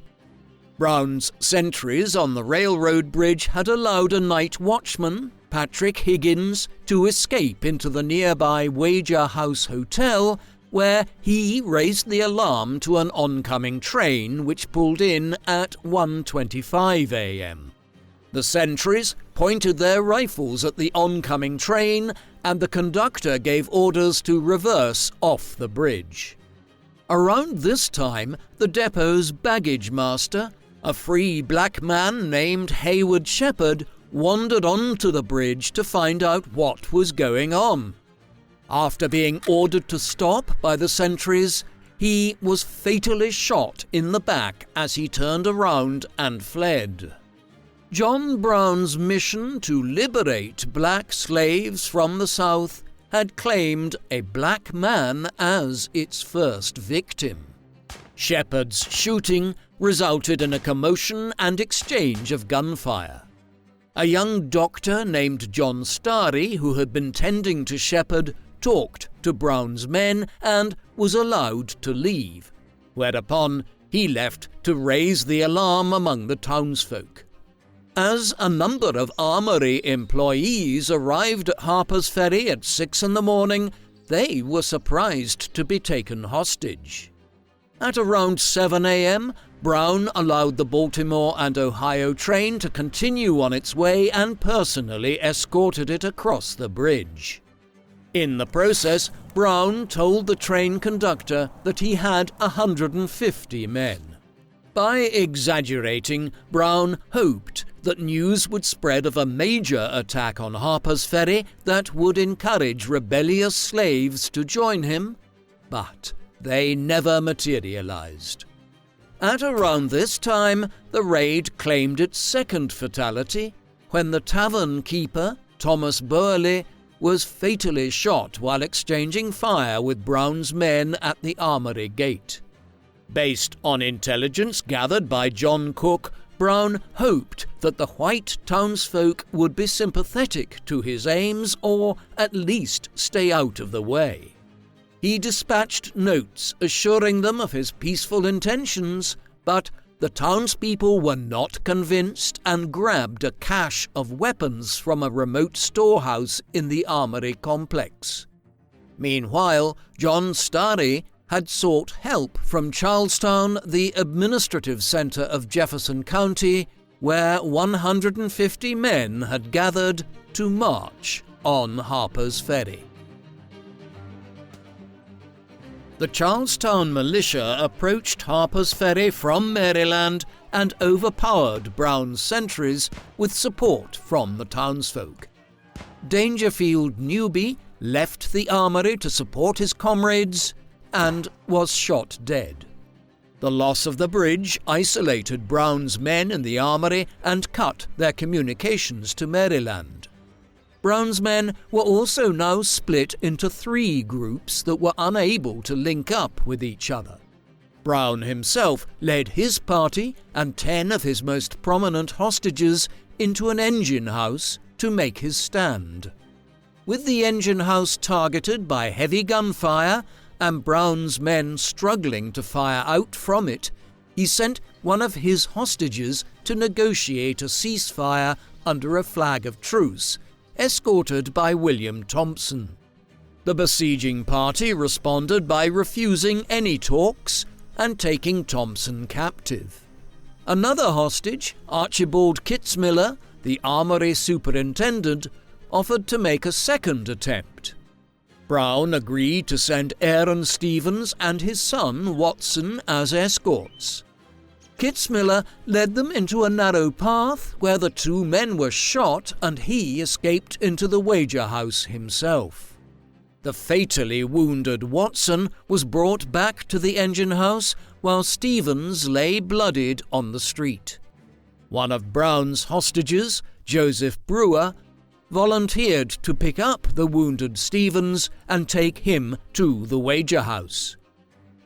Brown's sentries on the railroad bridge had allowed a night watchman, Patrick Higgins, to escape into the nearby Wager House Hotel, where he raised the alarm to an oncoming train which pulled in at 1:25 a.m. The sentries pointed their rifles at the oncoming train, and the conductor gave orders to reverse off the bridge. Around this time, the depot's baggage master, a free black man named Hayward Shepherd, wandered onto the bridge to find out what was going on. After being ordered to stop by the sentries, he was fatally shot in the back as he turned around and fled. John Brown's mission to liberate black slaves from the South had claimed a black man as its first victim. Shepherd's shooting resulted in a commotion and exchange of gunfire. A young doctor named John Starry, who had been tending to Shepherd, talked to Brown's men and was allowed to leave, whereupon he left to raise the alarm among the townsfolk. As a number of armoury employees arrived at Harper's Ferry at 6 a.m, they were surprised to be taken hostage. At around 7 a.m, Brown allowed the Baltimore and Ohio train to continue on its way and personally escorted it across the bridge. In the process, Brown told the train conductor that he had 150 men. By exaggerating, Brown hoped that news would spread of a major attack on Harper's Ferry that would encourage rebellious slaves to join him, but they never materialized. At around this time, the raid claimed its second fatality, when the tavern keeper, Thomas Burley, was fatally shot while exchanging fire with Brown's men at the Armoury Gate. Based on intelligence gathered by John Cook, Brown hoped that the white townsfolk would be sympathetic to his aims or at least stay out of the way. He dispatched notes assuring them of his peaceful intentions, but the townspeople were not convinced and grabbed a cache of weapons from a remote storehouse in the Armoury complex. Meanwhile, John Starry had sought help from Charlestown, the administrative center of Jefferson County, where 150 men had gathered to march on Harper's Ferry. The Charlestown militia approached Harpers Ferry from Maryland and overpowered Brown's sentries with support from the townsfolk. Dangerfield Newby left the armoury to support his comrades and was shot dead. The loss of the bridge isolated Brown's men in the armoury and cut their communications to Maryland. Brown's men were also now split into 3 groups that were unable to link up with each other. Brown himself led his party and 10 of his most prominent hostages into an engine house to make his stand. With the engine house targeted by heavy gunfire and Brown's men struggling to fire out from it, he sent one of his hostages to negotiate a ceasefire under a flag of truce, escorted by William Thompson. The besieging party responded by refusing any talks and taking Thompson captive. Another hostage, Archibald Kitzmiller, the armoury superintendent, offered to make a second attempt. Brown agreed to send Aaron Stevens and his son Watson as escorts. Kitzmiller led them into a narrow path where the 2 men were shot and he escaped into the wager house himself. The fatally wounded Watson was brought back to the engine house while Stevens lay bloodied on the street. One of Brown's hostages, Joseph Brewer, volunteered to pick up the wounded Stevens and take him to the wager house.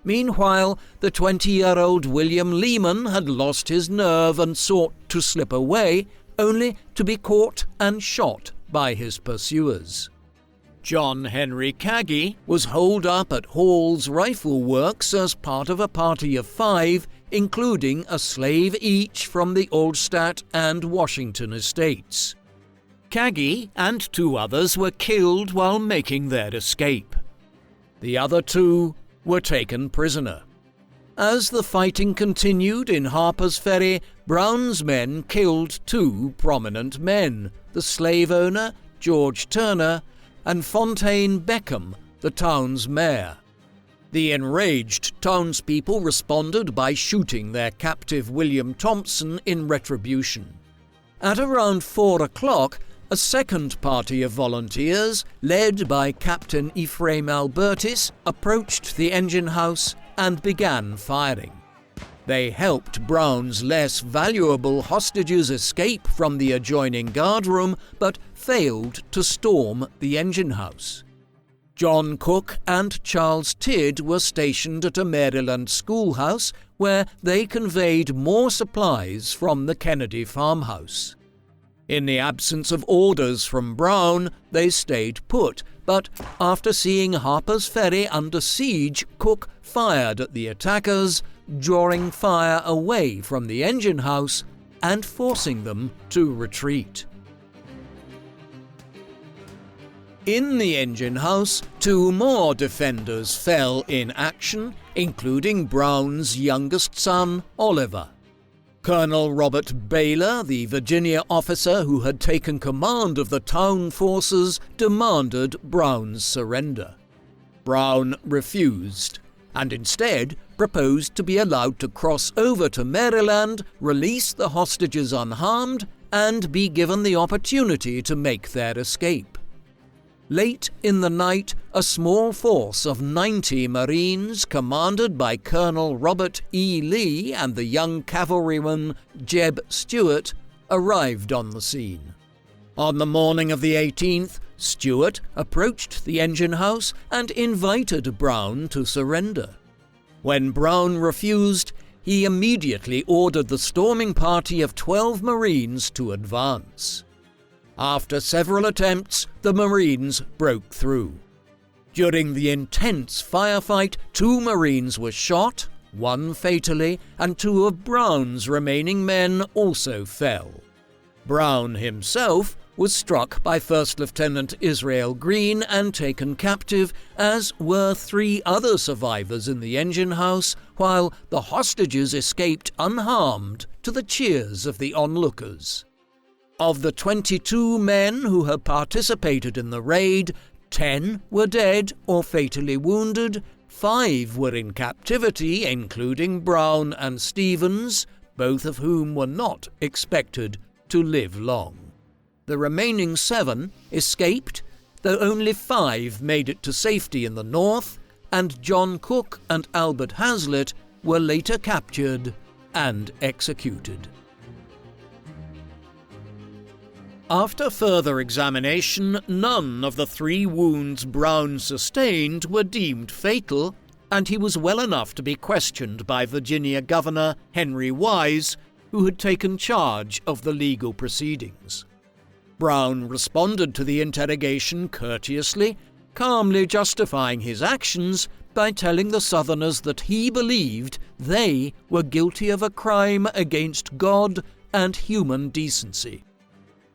Meanwhile, the 20-year-old William Lehman had lost his nerve and sought to slip away, only to be caught and shot by his pursuers. John Henry Caggie was holed up at Hall's Rifle Works as part of a party of 5, including a slave each from the Oldstadt and Washington estates. Caggie and 2 others were killed while making their escape. The other 2 were taken prisoner. As the fighting continued in Harpers Ferry, Brown's men killed 2 prominent men, the slave owner, George Turner, and Fontaine Beckham, the town's mayor. The enraged townspeople responded by shooting their captive William Thompson in retribution. At around 4 o'clock, a second party of volunteers, led by Captain Ephraim Albertis, approached the engine house and began firing. They helped Brown's less valuable hostages escape from the adjoining guardroom, but failed to storm the engine house. John Cook and Charles Tidd were stationed at a Maryland schoolhouse, where they conveyed more supplies from the Kennedy farmhouse. In the absence of orders from Brown, they stayed put, but after seeing Harper's Ferry under siege, Cook fired at the attackers, drawing fire away from the engine house and forcing them to retreat. In the engine house, 2 more defenders fell in action, including Brown's youngest son, Oliver. Colonel Robert Baylor, the Virginia officer who had taken command of the town forces, demanded Brown's surrender. Brown refused, and instead proposed to be allowed to cross over to Maryland, release the hostages unharmed, and be given the opportunity to make their escape. Late in the night, a small force of 90 Marines, commanded by Colonel Robert E. Lee and the young cavalryman Jeb Stuart, arrived on the scene. On the morning of the 18th, Stuart approached the engine house and invited Brown to surrender. When Brown refused, he immediately ordered the storming party of 12 Marines to advance. After several attempts, the Marines broke through. During the intense firefight, 2 Marines were shot, 1 fatally, and 2 of Brown's remaining men also fell. Brown himself was struck by First Lieutenant Israel Green and taken captive, as were 3 other survivors in the engine house, while the hostages escaped unharmed to the cheers of the onlookers. Of the 22 men who had participated in the raid, 10 were dead or fatally wounded, 5 were in captivity, including Brown and Stevens, both of whom were not expected to live long. The remaining 7 escaped, though only 5 made it to safety in the north, and John Cook and Albert Hazlitt were later captured and executed. After further examination, none of the 3 wounds Brown sustained were deemed fatal, and he was well enough to be questioned by Virginia Governor Henry Wise, who had taken charge of the legal proceedings. Brown responded to the interrogation courteously, calmly justifying his actions by telling the Southerners that he believed they were guilty of a crime against God and human decency.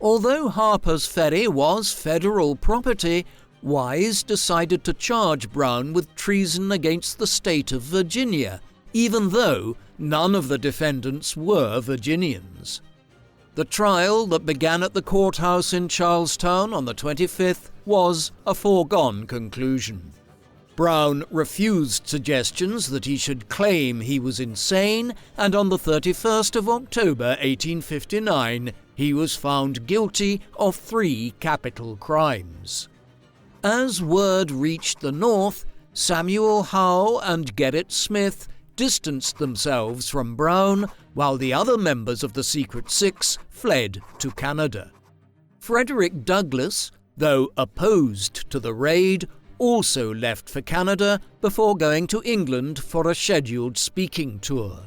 Although Harpers Ferry was federal property, Wise decided to charge Brown with treason against the state of Virginia, even though none of the defendants were Virginians. The trial that began at the courthouse in Charlestown on the 25th was a foregone conclusion. Brown refused suggestions that he should claim he was insane, and on the 31st of October 1859, he was found guilty of 3 capital crimes. As word reached the north, Samuel Howe and Gerrit Smith distanced themselves from Brown, while the other members of the Secret Six fled to Canada. Frederick Douglass, though opposed to the raid, also left for Canada before going to England for a scheduled speaking tour.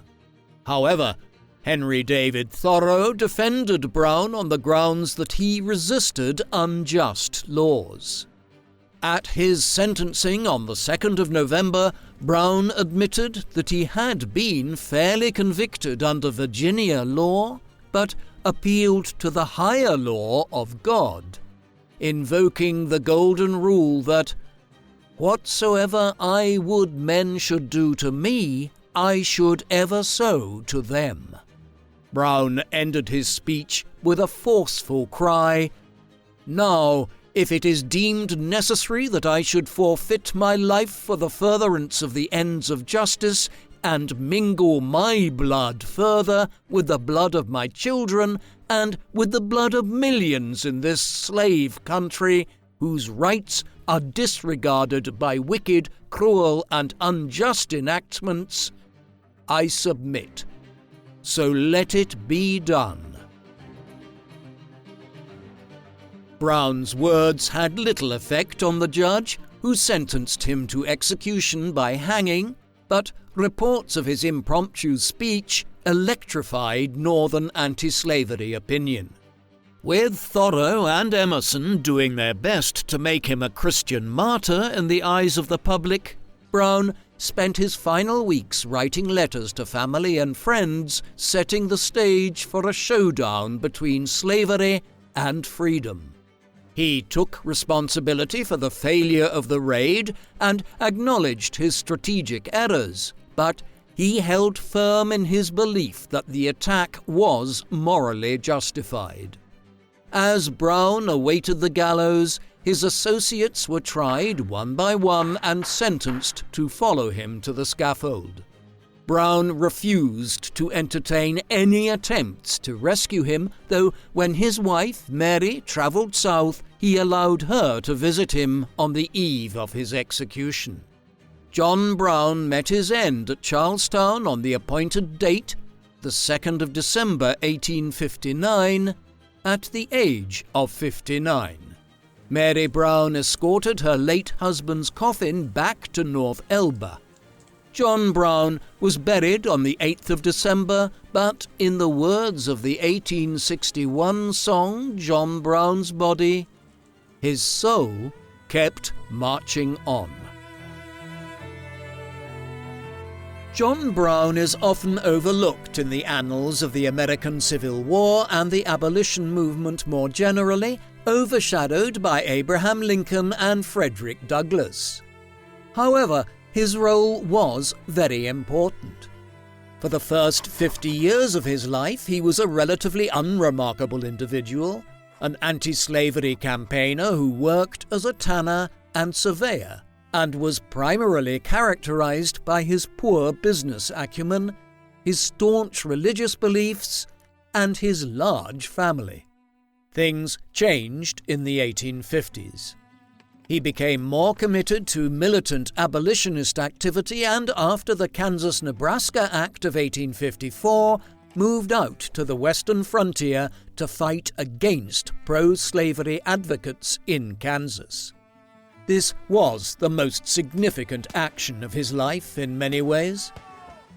However, Henry David Thoreau defended Brown on the grounds that he resisted unjust laws. At his sentencing on the 2nd of November, Brown admitted that he had been fairly convicted under Virginia law, but appealed to the higher law of God, invoking the golden rule that, "Whatsoever I would men should do to me, I should ever so to them." Brown ended his speech with a forceful cry, "Now, if it is deemed necessary that I should forfeit my life for the furtherance of the ends of justice, and mingle my blood further with the blood of my children, and with the blood of millions in this slave country, whose rights are disregarded by wicked, cruel, and unjust enactments, I submit. So let it be done." Brown's words had little effect on the judge, who sentenced him to execution by hanging, but reports of his impromptu speech electrified Northern anti-slavery opinion. With Thoreau and Emerson doing their best to make him a Christian martyr in the eyes of the public, Brown spent his final weeks writing letters to family and friends, setting the stage for a showdown between slavery and freedom. He took responsibility for the failure of the raid and acknowledged his strategic errors, but he held firm in his belief that the attack was morally justified. As Brown awaited the gallows, his associates were tried one by one and sentenced to follow him to the scaffold. Brown refused to entertain any attempts to rescue him, though when his wife, Mary, travelled south, he allowed her to visit him on the eve of his execution. John Brown met his end at Charlestown on the appointed date, the 2nd of December 1859, at the age of 59. Mary Brown escorted her late husband's coffin back to North Elba. John Brown was buried on the 8th of December, but in the words of the 1861 song John Brown's Body, his soul kept marching on. John Brown is often overlooked in the annals of the American Civil War and the abolition movement more generally, overshadowed by Abraham Lincoln and Frederick Douglass. However, his role was very important. For the first 50 years of his life, he was a relatively unremarkable individual, an anti-slavery campaigner who worked as a tanner and surveyor, and was primarily characterized by his poor business acumen, his staunch religious beliefs, and his large family. Things changed in the 1850s. He became more committed to militant abolitionist activity and, after the Kansas-Nebraska Act of 1854, moved out to the western frontier to fight against pro-slavery advocates in Kansas. This was the most significant action of his life in many ways.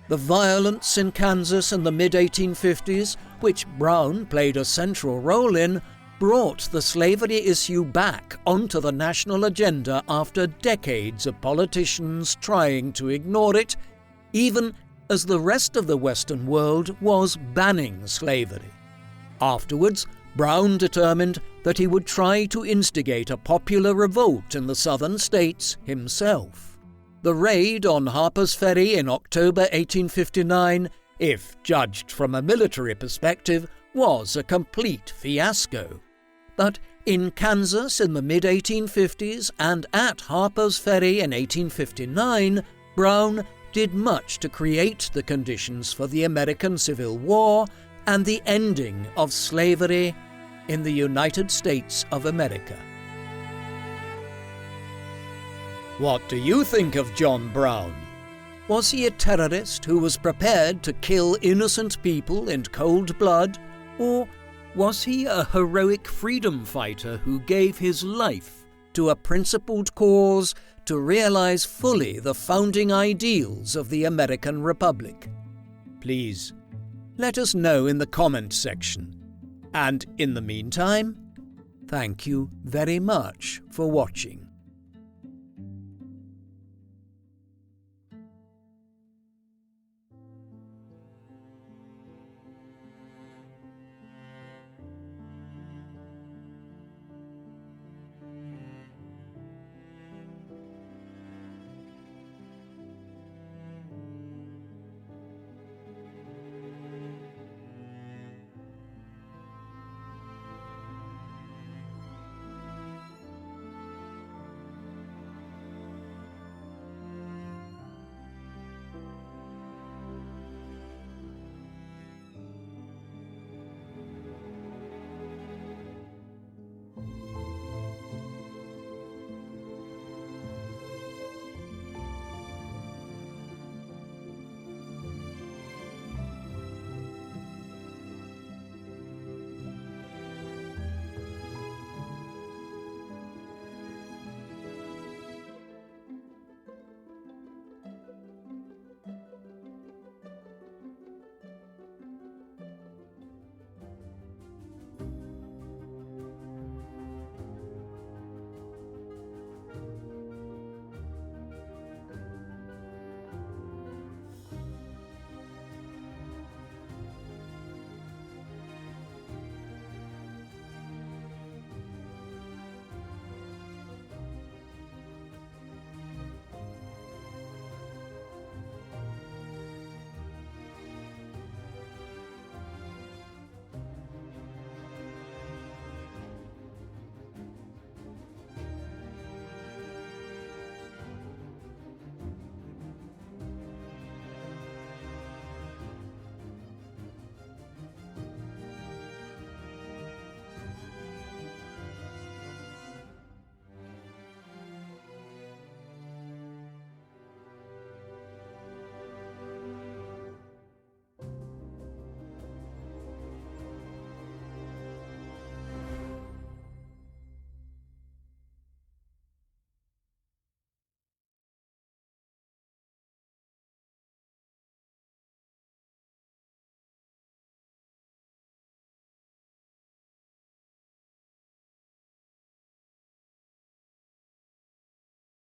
The violence in Kansas in the mid-1850s, which Brown played a central role in, brought the slavery issue back onto the national agenda after decades of politicians trying to ignore it, even as the rest of the Western world was banning slavery. Afterwards, Brown determined that he would try to instigate a popular revolt in the southern states himself. The raid on Harpers Ferry in October 1859, if judged from a military perspective, was a complete fiasco. But in Kansas in the mid-1850s and at Harper's Ferry in 1859, Brown did much to create the conditions for the American Civil War and the ending of slavery in the United States of America. What do you think of John Brown? Was he a terrorist who was prepared to kill innocent people in cold blood, or was he a heroic freedom fighter who gave his life to a principled cause to realize fully the founding ideals of the American Republic? Please, let us know in the comment section. And in the meantime, thank you very much for watching.